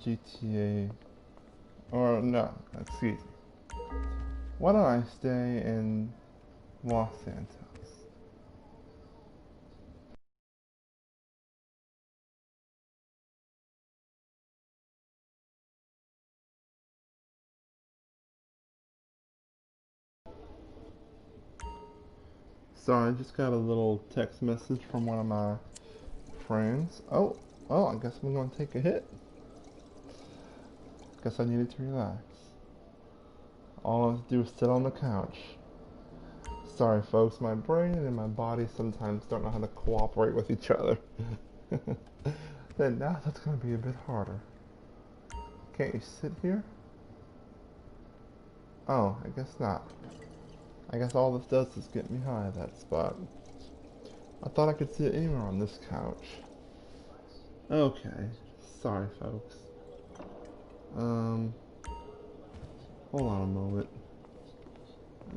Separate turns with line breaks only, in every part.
GTA, or no, excuse me. Why don't I stay in Los Santos? Sorry, I just got a little text message from one of my friends. Oh, well, I guess I'm gonna take a hit. Guess I needed to relax. All I have to do is sit on the couch. Sorry, folks, my brain and my body sometimes don't know how to cooperate with each other. Then now that's gonna be a bit harder. Can't you sit here? Oh, I guess not. I guess all this does is get me high at that spot. I thought I could sit anywhere on this couch. Okay, sorry, folks. Um, hold on a moment.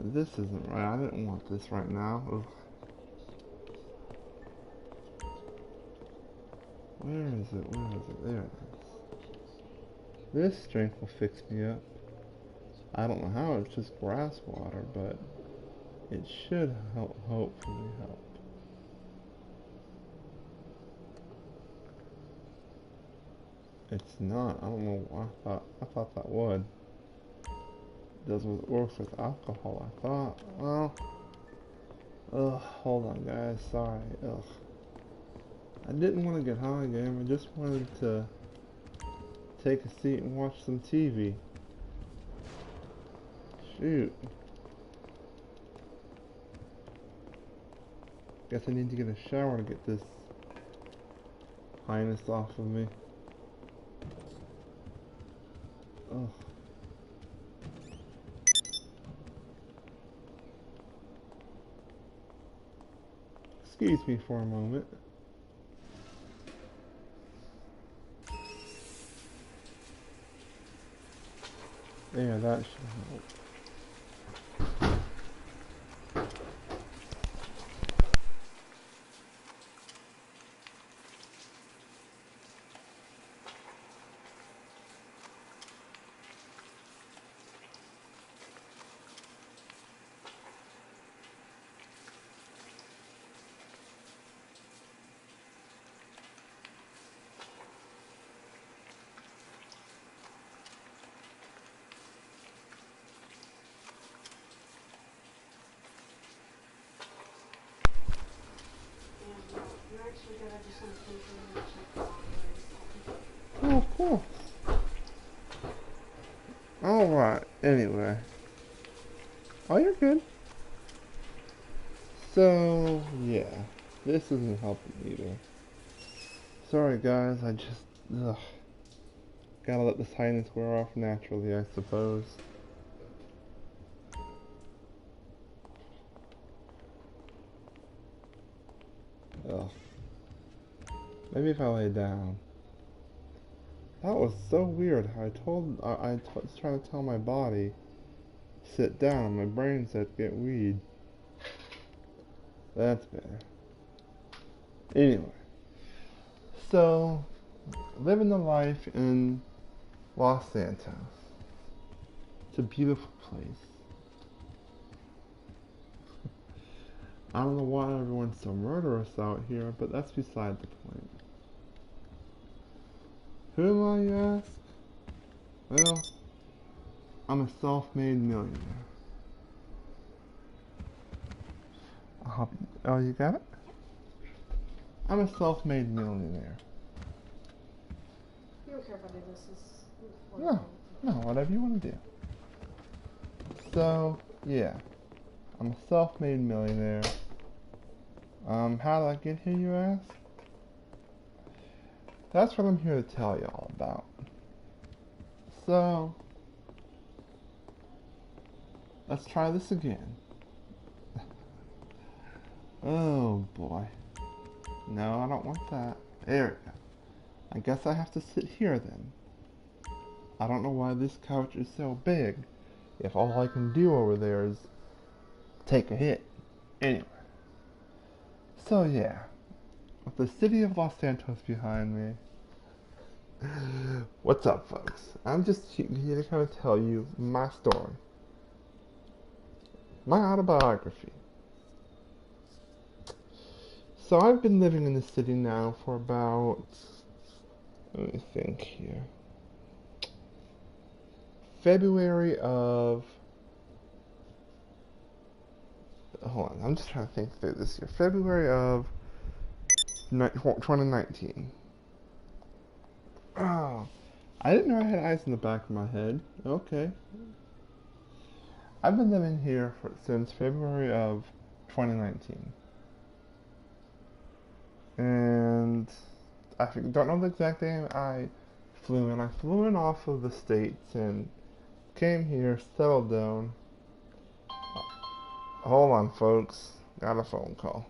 This isn't right. I didn't want this right now. Ugh. Where is it? Where is it? There it is. This drink will fix me up. I don't know how, it's just grass water, but it should help, hopefully help. It's not. I don't know why I thought that would. It doesn't work with alcohol, I thought. Well, ugh, hold on guys, sorry. Ugh. I didn't want to get high again, I just wanted to take a seat and watch some TV. Shoot. Guess I need to get a shower to get this highness off of me. Ugh. Excuse me for a moment. There, that should help. Oh, cool. Alright, anyway. Oh, you're good. So, yeah. This isn't helping either. Sorry, guys, I just... Ugh. Gotta let this highness wear off naturally, I suppose. Ugh. Maybe if I lay down. That was so weird how I was trying to tell my body, sit down, and my brain said, get weed. That's better. Anyway. So, living the life in Los Santos. It's a beautiful place. I don't know why everyone's so murderous out here, but that's beside the point. Who am I, you ask? Well, I'm a self-made millionaire. Oh, you got it? I'm a self-made millionaire.
You don't care if I do this.
No, whatever you want to do. So, yeah. I'm a self-made millionaire. How did I get here, you ask? That's what I'm here to tell you all about. So, let's try this again. Oh boy. No, I don't want that. There we go. I guess I have to sit here then. I don't know why this couch is so big if all I can do over there is take a hit. Anyway. So yeah. With the city of Los Santos behind me, What's up, folks? I'm just here to kind of tell you my story, my autobiography. So I've been living in the city now for about, let me think here, February of, hold on, I'm just trying to think through this year. February of 2019. Oh, I didn't know I had eyes in the back of my head. Okay. I've been living here since February of 2019. And I don't know the exact day I flew in. I flew in off of the States and came here, settled down. Hold on, folks. Got a phone call.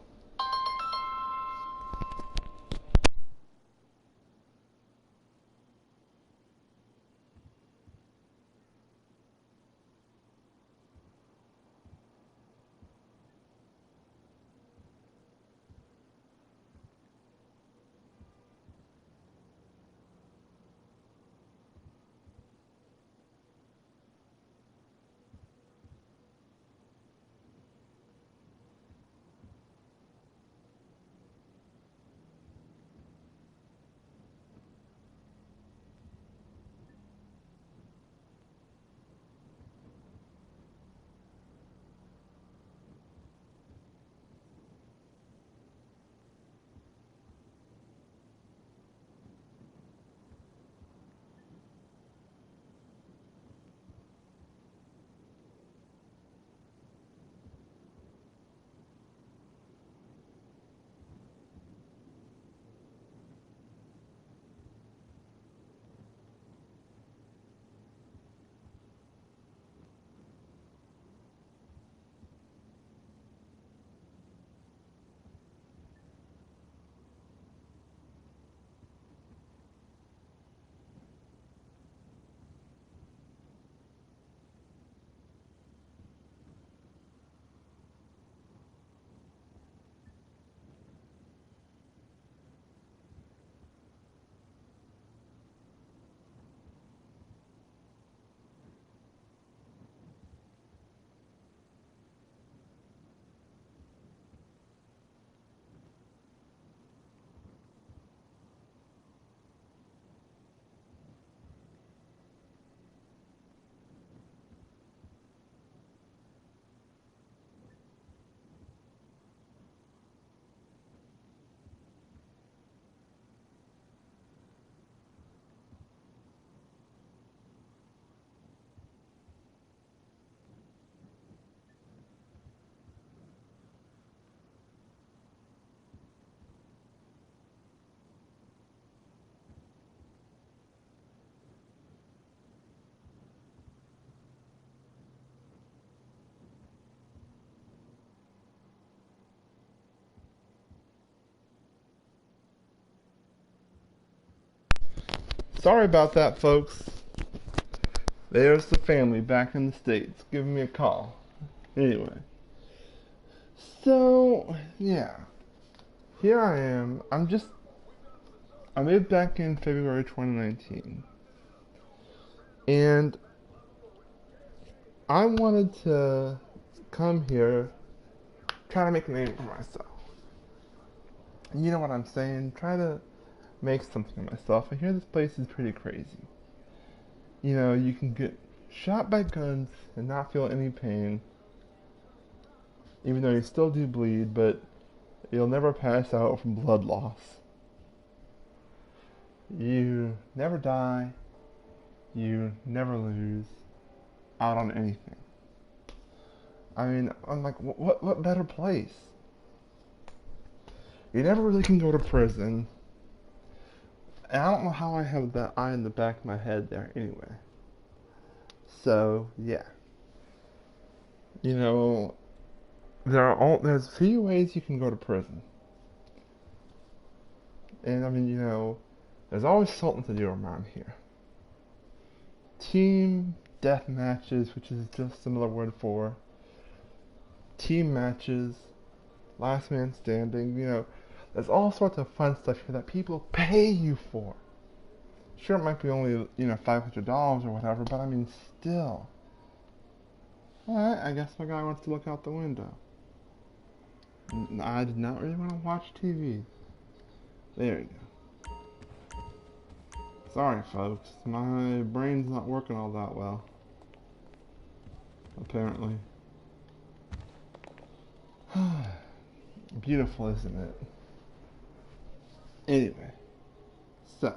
Sorry about that, folks. There's the family back in the States giving me a call. Anyway, so, yeah. Here I am. I moved back in February 2019. And I wanted to come here, try to make a name for myself. You know what I'm saying? Try to make something of myself. I hear this place is pretty crazy. You know, you can get shot by guns and not feel any pain, even though you still do bleed, but you'll never pass out from blood loss. You never die. You never lose out on anything. I mean, I'm like, what better place? You never really can go to prison. And I don't know how I have that eye in the back of my head there anyway. So, yeah. You know, there's few ways you can go to prison. And I mean, you know, there's always something to do around here. Team death matches, which is just another word for team matches, last man standing, you know, there's all sorts of fun stuff here that people pay you for. Sure, it might be only, $500 or whatever, but I mean, still. Alright, I guess my guy wants to look out the window. I did not really want to watch TV. There you go. Sorry, folks. My brain's not working all that well. Apparently. Beautiful, isn't it? Anyway. So.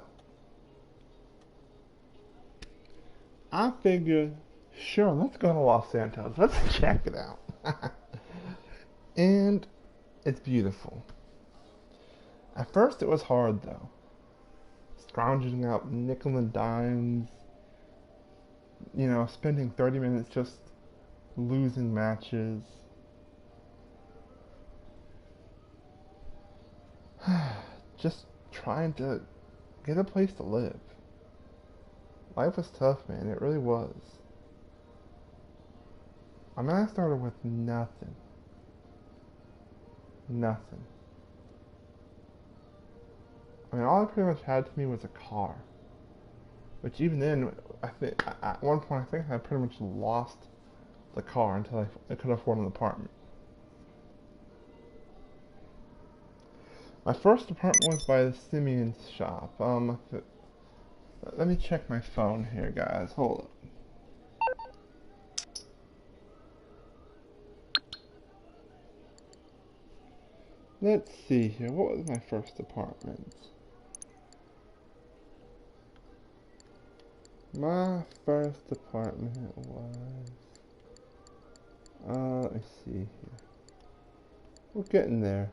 I figured, sure, let's go to Los Santos. Let's check it out. And it's beautiful. At first it was hard though. Scrounging out nickel and dimes. Spending 30 minutes just losing matches. Just trying to get a place to live. Life was tough, man. It really was. I mean, I started with nothing. Nothing. I mean, all I pretty much had to me was a car. Which even then, I think, at one point, I think I pretty much lost the car until I could afford an apartment. My first apartment was by the Simeon's shop. Let me check my phone here, guys. Hold up. Let's see here. What was my first apartment? My first apartment was... let me see here. We're getting there.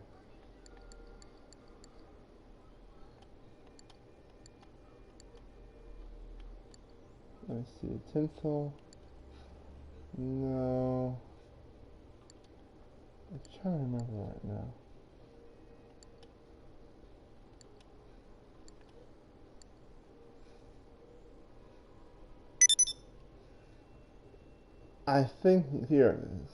Let me see. Tinsel. No. I'm trying to remember right now. I think here it is.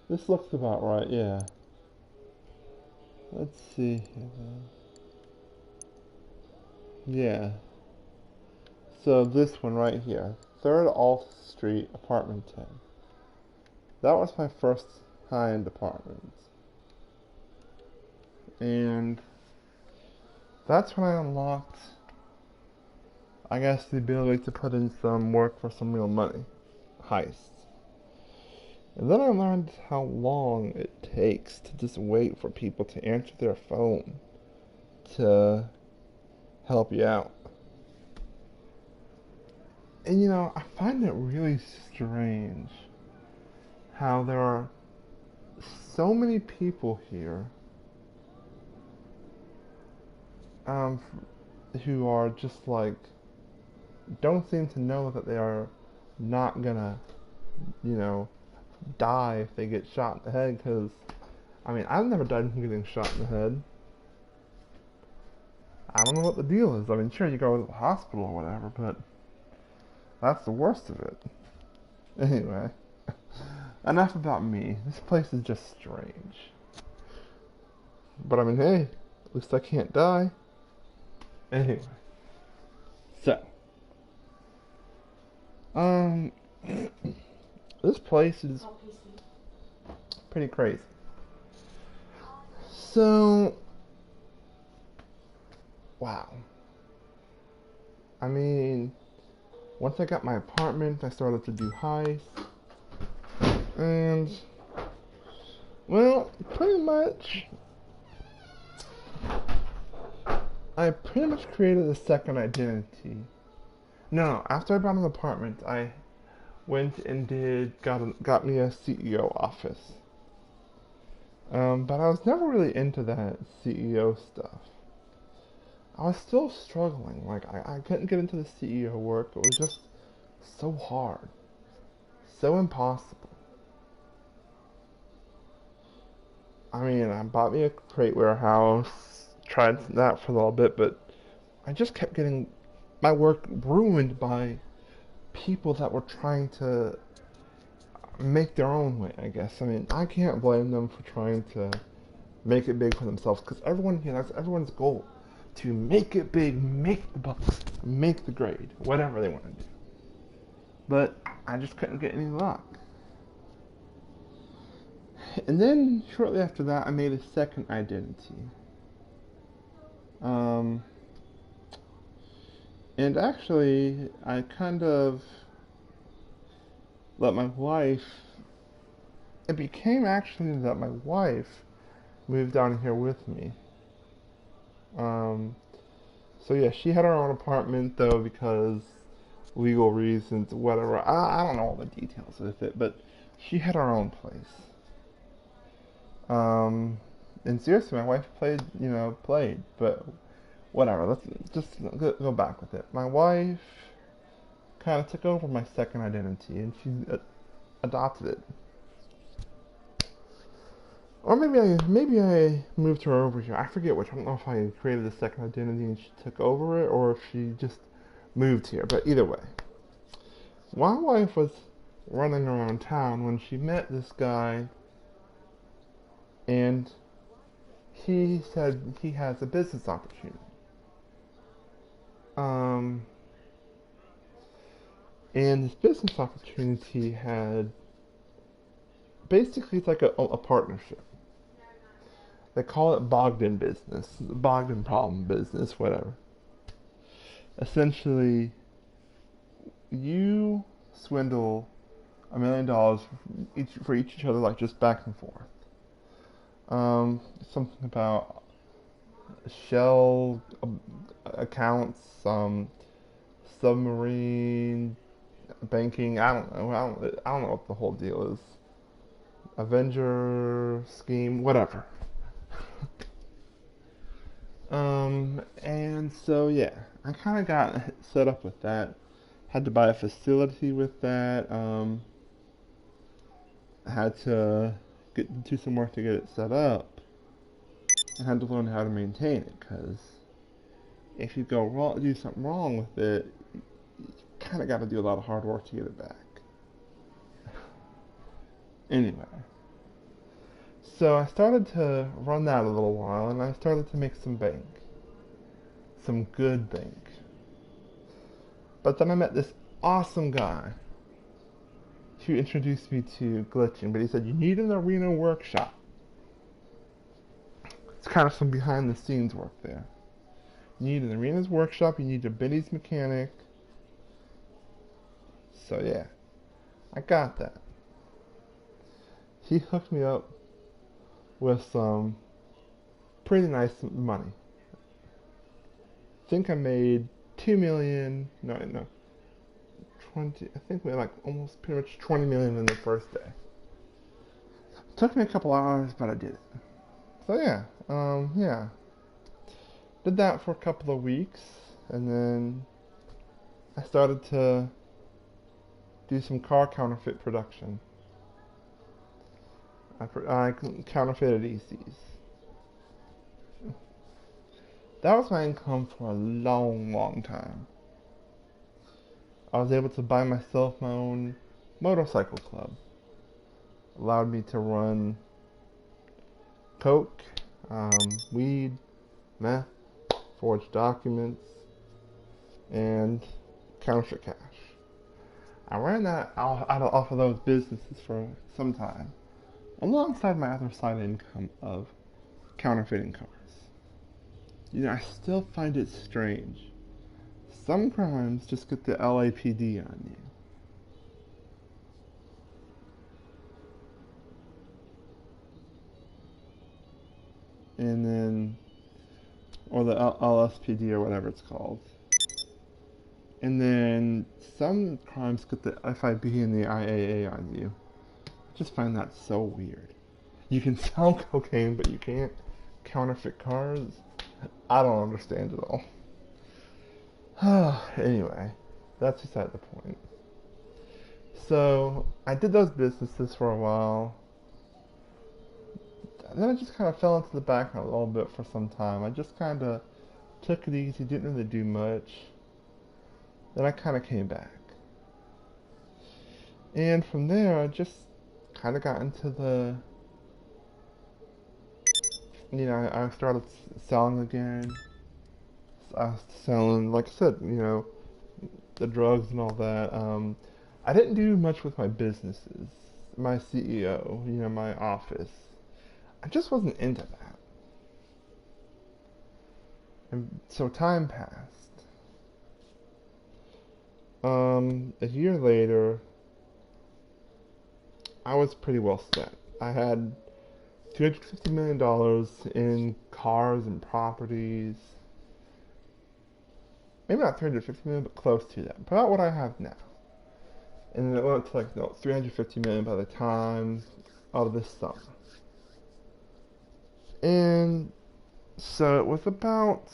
This looks about right, yeah. Let's see here then. Yeah. So this one right here. 3rd Alt Street, apartment 10. That was my first high-end apartment. And that's when I unlocked, I guess, the ability to put in some work for some real money. Heists. And then I learned how long it takes to just wait for people to answer their phone to help you out. And I find it really strange how there are so many people here who are just like, don't seem to know that they are not gonna, die if they get shot in the head, because, I mean, I've never died from getting shot in the head. I don't know what the deal is. I mean, sure, you go to the hospital or whatever, but that's the worst of it. Anyway, enough about me. This place is just strange. But I mean, hey, at least I can't die. Anyway, so, this place is pretty crazy. So, wow. I mean, once I got my apartment, I started to do heists. And, well, I pretty much created a second identity. No, after I bought an apartment, I went and got me a CEO office. But I was never really into that CEO stuff. I was still struggling. Like, I couldn't get into the CEO work. It was just so hard. So impossible. I mean, I bought me a crate warehouse, tried that for a little bit, but I just kept getting my work ruined by people that were trying to make their own way, I guess. I mean, I can't blame them for trying to make it big for themselves. Because everyone, that's everyone's goal, to make it big, make the bucks, make the grade, whatever they want to do. But I just couldn't get any luck. And then shortly after that, I made a second identity. And actually, I kind of let my wife. It became actually that my wife moved down here with me. So yeah, she had her own apartment though because legal reasons, whatever. I don't know all the details with it, but she had her own place. And seriously, my wife played, but whatever. Let's just go back with it. My wife kind of took over my second identity, and she adopted it. Or maybe I moved her over here. I forget which. I don't know if I created a second identity and she took over it, or if she just moved here. But either way, my wife was running around town when she met this guy, and he said he has a business opportunity. And this business opportunity had basically it's like a partnership. They call it Bogdan business, Bogdan problem business, whatever. Essentially, you swindle $1 million for each other, like just back and forth. Something about shell accounts, submarine banking. I don't know. I don't know what the whole deal is. Avenger scheme, whatever. And so yeah, I kind of got set up with that. Had to buy a facility with that. Had to do some work to get it set up. I had to learn how to maintain it because if you go wrong, do something wrong with it, you kind of got to do a lot of hard work to get it back. Anyway, so I started to run that a little while, and I started to make some bank, some good bank. But then I met this awesome guy who introduced me to glitching, but he said, you need an arena workshop. It's kind of some behind the scenes work there. You need an arenas workshop, you need a Benny's mechanic. So yeah, I got that. He hooked me up with some pretty nice money. I think I made 2 million, no, 20, I think we had like almost pretty much 20 million in the first day. It took me a couple hours, but I did it. So yeah. Did that for a couple of weeks, and then I started to do some car counterfeit production. I counterfeited ECs. That was my income for a long, long time. I was able to buy myself my own motorcycle club. Allowed me to run coke, weed, meth, forged documents, and counterfeit cash. I ran that off of those businesses for some time, alongside my other side income of counterfeiting cars. I still find it strange. Some crimes just get the LAPD on you. And then, or the LSPD or whatever it's called. And then some crimes get the FIB and the IAA on you. I just find that so weird. You can sell cocaine, but you can't counterfeit cars. I don't understand it all. Anyway, that's beside the point. So I did those businesses for a while. Then I just kind of fell into the background a little bit for some time. I just kind of took it easy, didn't really do much. Then I kind of came back. And from there, I just kind of got into the I started selling again. I was selling, like I said, the drugs and all that. I didn't do much with my businesses, my CEO, my office. I just wasn't into that. And so time passed. A year later, I was pretty well set. I had $250 million in cars and properties. Maybe not 350 million, but close to that. About what I have now. And it went to like 350 million by the time of this summer. And so it was about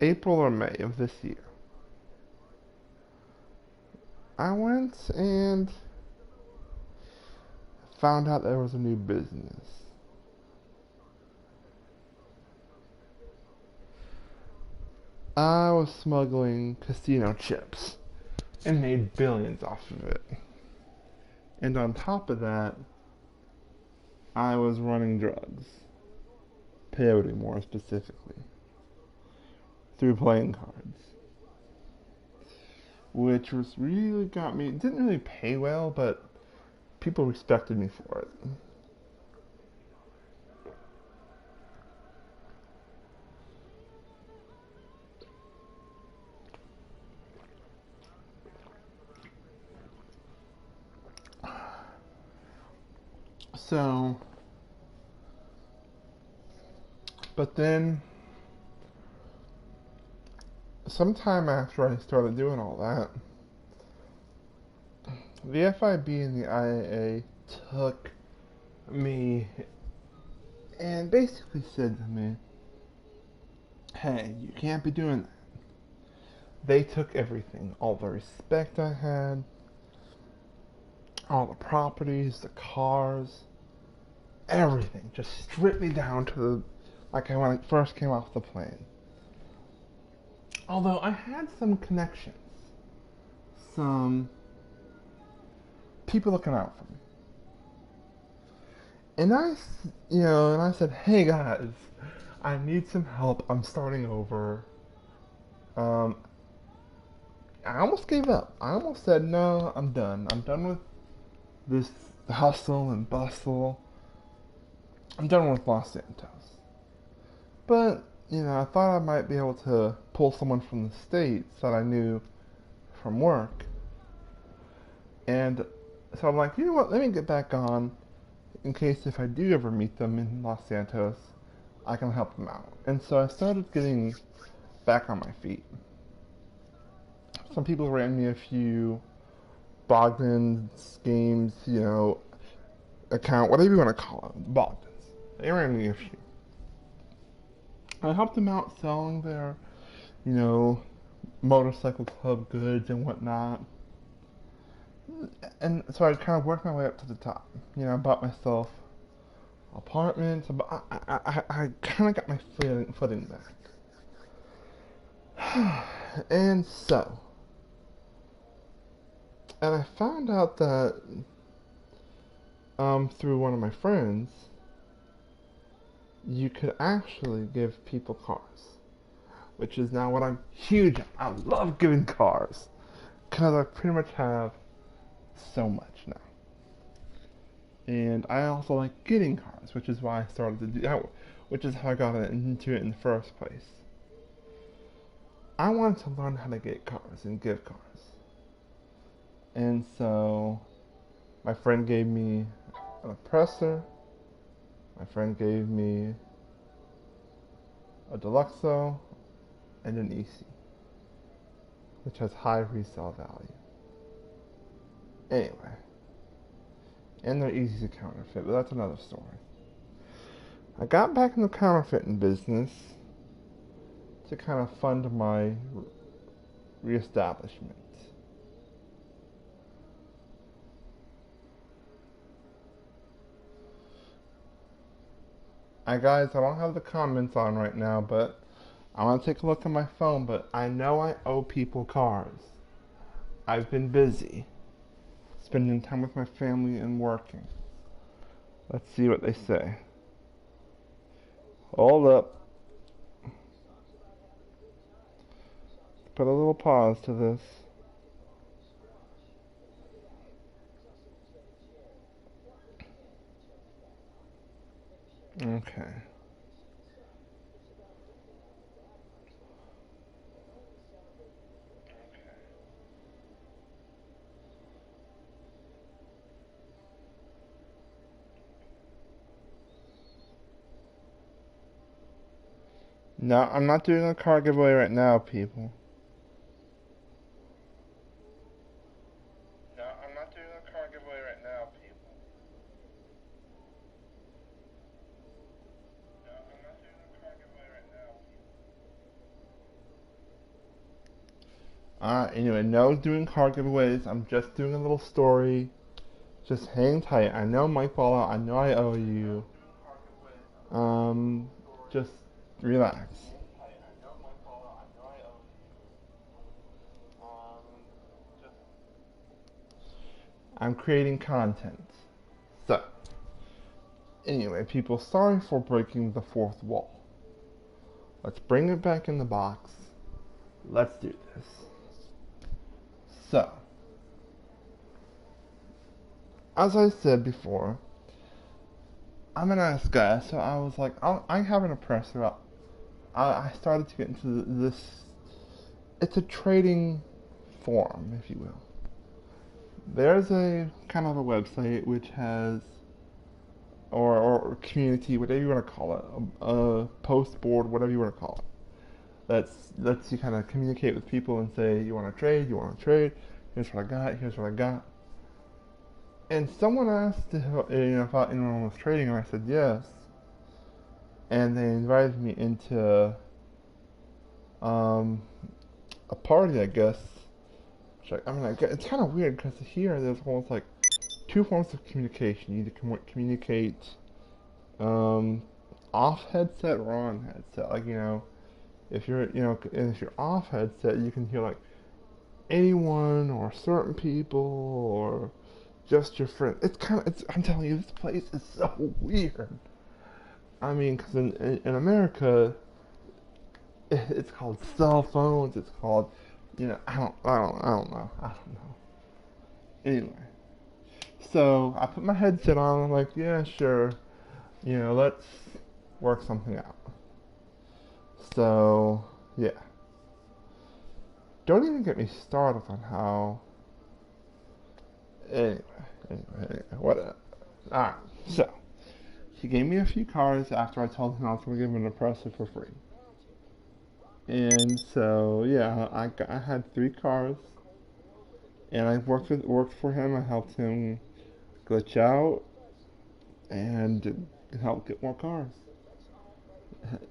April or May of this year. I went and found out there was a new business. I was smuggling casino chips and made billions off of it. And on top of that, I was running drugs. Peyote more specifically. Through playing cards. Which was really got me, it didn't really pay well, but people respected me for it. So, but then, sometime after I started doing all that, the FIB and the IAA took me and basically said to me, hey, you can't be doing that. They took everything, all the respect I had, all the properties, the cars, everything. Just stripped me down to like when I first came off the plane. Although I had some connections, some people looking out for me. And I said, hey guys, I need some help. I'm starting over. Um, I almost gave up. I almost said, no, I'm done. I'm done with this hustle and bustle. I'm done with Los Santos. But, I thought I might be able to pull someone from the States that I knew from work. And so I'm like, you know what, let me get back on in case if I do ever meet them in Los Santos, I can help them out. And so I started getting back on my feet. Some people ran me a few Bogdan's games, account, whatever you want to call it, Bogdan's. They ran me a few. I helped them out selling their, motorcycle club goods and whatnot. And so I kind of worked my way up to the top. I bought myself apartments. I kind of got my footing back. And I found out that through one of my friends, you could actually give people cars, which is now what I'm huge at. I love giving cars because I pretty much have so much now. And I also like getting cars, which is why I started to do that, which is how I got into it in the first place. I wanted to learn how to get cars and give cars. And so my friend gave me an oppressor. My friend gave me a Deluxo and an EC, which has high resale value. Anyway, and they're easy to counterfeit, but that's another story. I got back in the counterfeiting business to kind of fund my reestablishment. Guys, I don't have the comments on right now, but I want to take a look at my phone, but I know I owe people cars. I've been busy. spending time with my family and working. Let's see what they say. Hold up. Put a little pause to this. Okay. No, I'm not doing a car giveaway right now, people. No, I'm not doing a car giveaway right now, people. No, I'm not doing a car giveaway right now, people. Anyway, no doing car giveaways. I'm just doing a little story. Just hang tight. I know Mike Ball out. I know I owe you. Just relax. I'm creating content. So, anyway, people, sorry for breaking the fourth wall. Let's bring it back in the box. Let's do this. So, as I said before, I'm a nice guy, so I was like, I have an oppressor up. I started to get into this. It's a trading forum, if you will. There's a kind of a website which has, or community, whatever you want to call it, a post board, whatever you want to call it. That lets you kind of communicate with people and say, you want to trade, here's what I got. And someone asked if anyone was trading, and I said yes. And they invited me into a party, I guess. It's kind of weird because here there's almost like two forms of communication. You either communicate off headset or on headset. Like, if you're off headset, you can hear like anyone or certain people or just your friend. I'm telling you, this place is so weird. I mean, because in America, it's called cell phones. It's called, I don't know. Anyway, so I put my headset on. I'm like, yeah, sure. Let's work something out. So, yeah. Don't even get me started on how. Anyway, whatever. Alright, so he gave me a few cars after I told him I was going to give him an oppressor for free. And so, yeah, I had 3 cars, and I worked for him. I helped him glitch out and helped get more cars.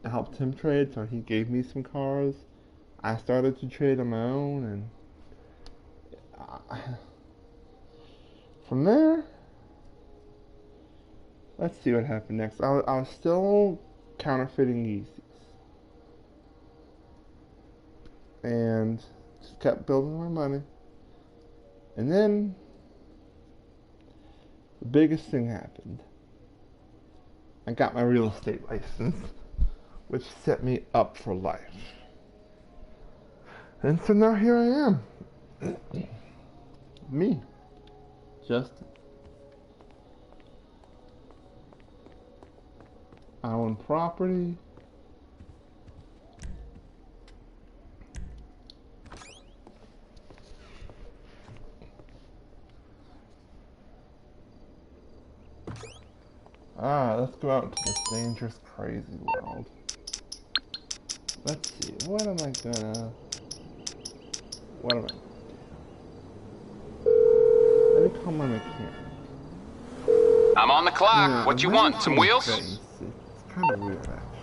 I helped him trade, so he gave me some cars. I started to trade on my own, and from there, let's see what happened next. I was still counterfeiting Yeezys. And just kept building my money. And then, the biggest thing happened. I got my real estate license, which set me up for life. And so now here I am. Me. Justin. I own property. Let's go out into this dangerous, crazy world. Let's see, what am I gonna do? Let me call my mechanic.
I'm on the clock.
Yeah,
what you want? Some wheels?
It's kind of weird, actually.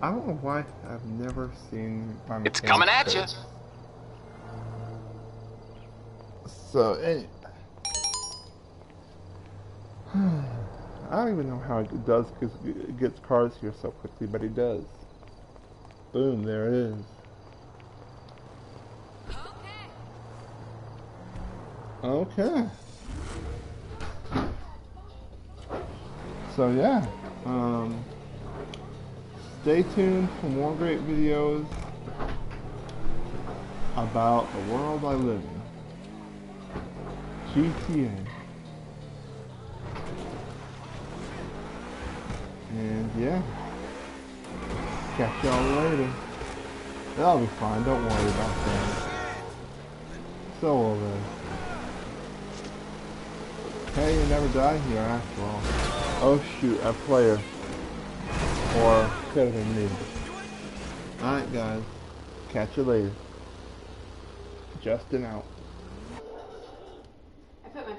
I don't know why I've never seen my mechanic.
It's coming at you.
So, anyway. I don't even know how it does because it gets cars here so quickly, but it does. Boom, there it is. Okay. So yeah, stay tuned for more great videos about the world I live in, GTA. And yeah, catch y'all later. That'll be fine, don't worry about that. So will this. Hey, you never die here after all. Oh shoot, a player. Or could have been me. Alright guys, catch you later. Justin out.